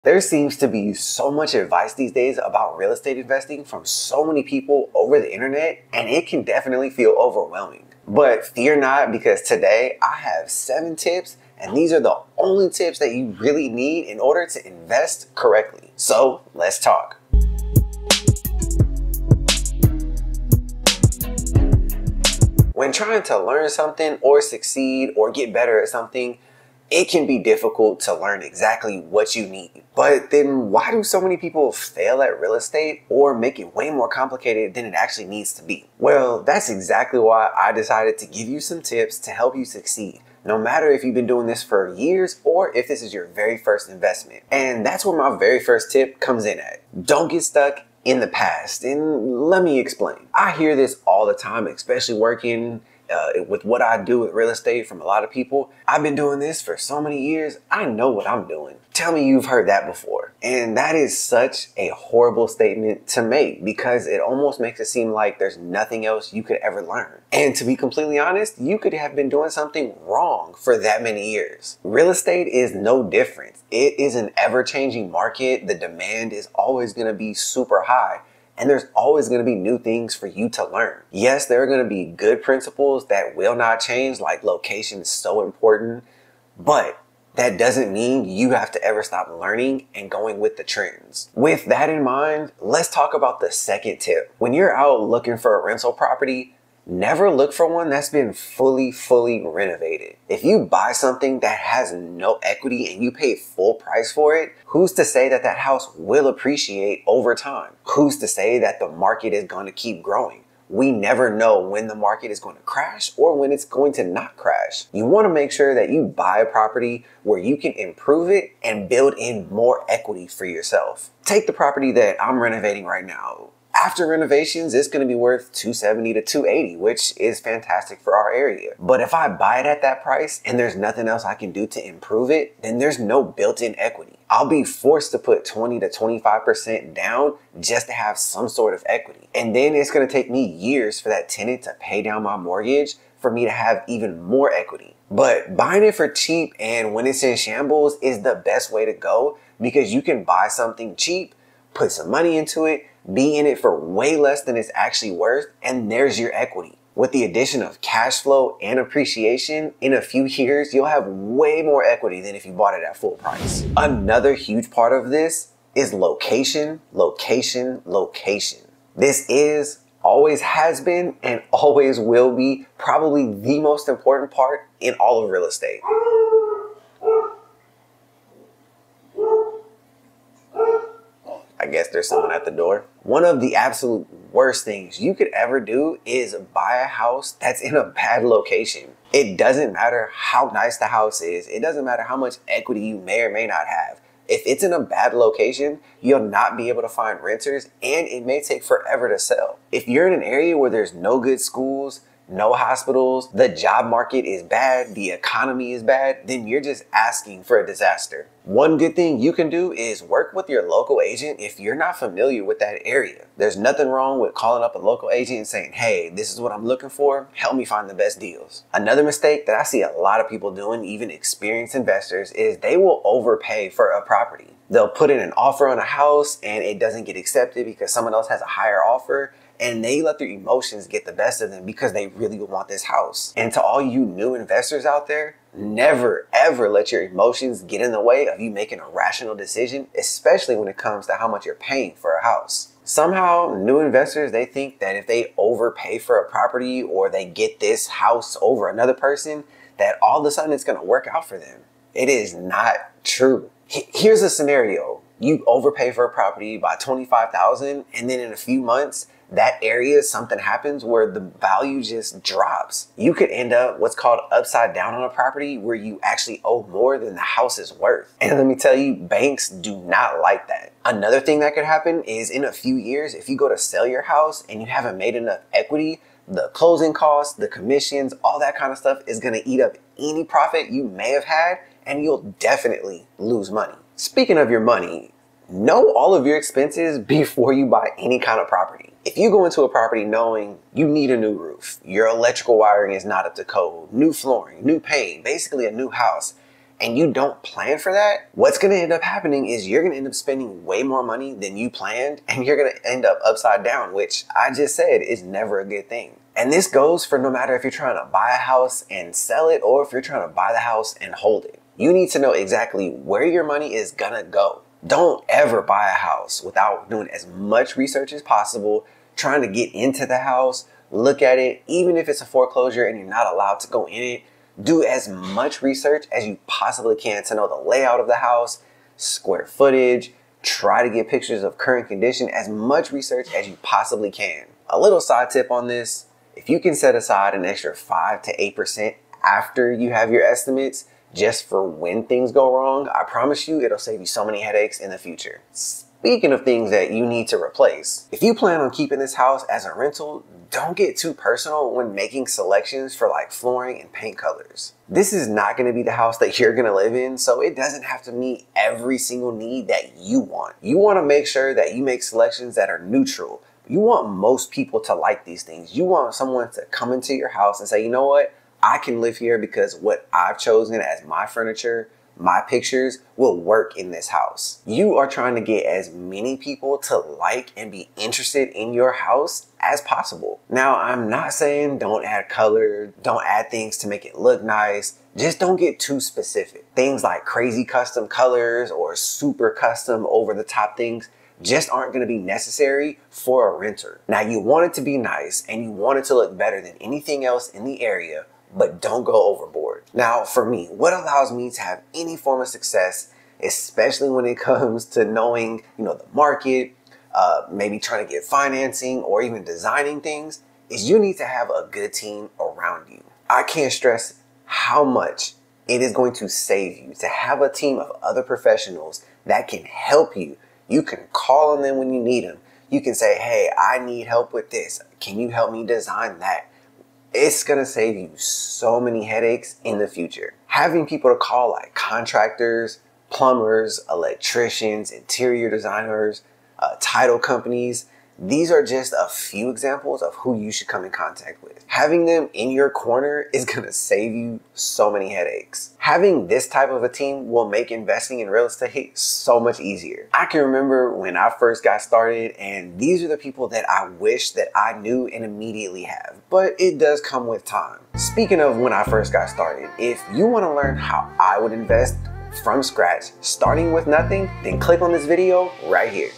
There seems to be so much advice these days about real estate investing from so many people over the internet, and it can definitely feel overwhelming. But fear not, because today I have 7 tips, and these are the only tips that you really need in order to invest correctly. So let's talk. When trying to learn something or succeed or get better at something, it can be difficult to learn exactly what you need. But then why do so many people fail at real estate or make it way more complicated than it actually needs to be? Well, that's exactly why I decided to give you some tips to help you succeed, no matter if you've been doing this for years or if this is your very first investment. And that's where my very first tip comes in at. Don't get stuck in the past. And let me explain. I hear this all the time, especially working with what I do with real estate from a lot of people. I've been doing this for so many years. I know what I'm doing. Tell me you've heard that before. And that is such a horrible statement to make, because it almost makes it seem like there's nothing else you could ever learn. And to be completely honest, you could have been doing something wrong for that many years. Real estate is no different. It is an ever-changing market. The demand is always going to be super high. And there's always going to be new things for you to learn. Yes, there are going to be good principles that will not change, like location is so important, but that doesn't mean you have to ever stop learning and going with the trends. With that in mind, let's talk about the second tip. When you're out looking for a rental property, never look for one that's been fully renovated. If you buy something that has no equity and you pay full price for it, who's to say that that house will appreciate over time? Who's to say that the market is going to keep growing? We never know when the market is going to crash or when it's going to not crash. You want to make sure that you buy a property where you can improve it and build in more equity for yourself. Take the property that I'm renovating right now. After renovations, it's going to be worth $270 to $280, which is fantastic for our area. But if I buy it at that price and there's nothing else I can do to improve it, then there's no built-in equity. I'll be forced to put 20 to 25% down just to have some sort of equity. And then it's going to take me years for that tenant to pay down my mortgage for me to have even more equity. But buying it for cheap and when it's in shambles is the best way to go, because you can buy something cheap, put some money into it, be in it for way less than it's actually worth, and there's your equity. With the addition of cash flow and appreciation, in a few years, you'll have way more equity than if you bought it at full price. Another huge part of this is location, location, location. This is, always has been, and always will be probably the most important part in all of real estate. I guess there's someone at the door. One of the absolute worst things you could ever do is buy a house that's in a bad location. It doesn't matter how nice the house is. It doesn't matter how much equity you may or may not have. If it's in a bad location, you'll not be able to find renters, and it may take forever to sell. If you're in an area where there's no good schools, no hospitals, the job market is bad, the economy is bad, then you're just asking for a disaster. One good thing you can do is work with your local agent if you're not familiar with that area. There's nothing wrong with calling up a local agent and saying, hey, this is what I'm looking for, help me find the best deals. Another mistake that I see a lot of people doing, even experienced investors, is they will overpay for a property. They'll put in an offer on a house and it doesn't get accepted because someone else has a higher offer, and they let their emotions get the best of them because they really want this house. And to all you new investors out there, never ever let your emotions get in the way of you making a rational decision, especially when it comes to how much you're paying for a house. Somehow, new investors, they think that if they overpay for a property or they get this house over another person, that all of a sudden it's going to work out for them. It is not true. Here's a scenario. You overpay for a property by $25,000, and then in a few months, that area, something happens where the value just drops. You could end up what's called upside down on a property, where you actually owe more than the house is worth. And let me tell you, banks do not like that. Another thing that could happen is in a few years, if you go to sell your house and you haven't made enough equity, the closing costs, the commissions, all that kind of stuff is going to eat up any profit you may have had, and you'll definitely lose money. Speaking of your money, know all of your expenses before you buy any kind of property. If you go into a property knowing you need a new roof, your electrical wiring is not up to code, new flooring, new paint, basically a new house, and you don't plan for that, what's going to end up happening is you're going to end up spending way more money than you planned, and you're going to end up upside down, which I just said is never a good thing. And this goes for no matter if you're trying to buy a house and sell it or if you're trying to buy the house and hold it. You need to know exactly where your money is going to go. Don't ever buy a house without doing as much research as possible, trying to get into the house, look at it, even if it's a foreclosure and you're not allowed to go in it. Do as much research as you possibly can to know the layout of the house, square footage, try to get pictures of current condition, as much research as you possibly can. A little side tip on this, if you can set aside an extra 5 to 8% after you have your estimates just for when things go wrong, I promise you it'll save you so many headaches in the future. Speaking of things that you need to replace, if you plan on keeping this house as a rental, don't get too personal when making selections for like flooring and paint colors. This is not going to be the house that you're going to live in, so it doesn't have to meet every single need that you want. You want to make sure that you make selections that are neutral. You want most people to like these things. You want someone to come into your house and say, you know what? I can live here because what I've chosen as my furniture, my pictures will work in this house. You are trying to get as many people to like and be interested in your house as possible. Now, I'm not saying don't add color, don't add things to make it look nice. Just don't get too specific. Things like crazy custom colors or super custom over the top things just aren't going to be necessary for a renter. Now, you want it to be nice and you want it to look better than anything else in the area, but don't go overboard. Now, for me, what allows me to have any form of success, especially when it comes to knowing, the market, maybe trying to get financing or even designing things, is you need to have a good team around you. I can't stress how much it is going to save you to have a team of other professionals that can help you. You can call on them when you need them. You can say, hey, I need help with this. Can you help me design that? It's going to save you so many headaches in the future. Having people to call like contractors, plumbers, electricians, interior designers, title companies, these are just a few examples of who you should come in contact with. Having them in your corner is going to save you so many headaches. Having this type of a team will make investing in real estate so much easier. I can remember when I first got started, and these are the people that I wish that I knew and immediately have, but it does come with time. Speaking of when I first got started, if you want to learn how I would invest from scratch, starting with nothing, then click on this video right here.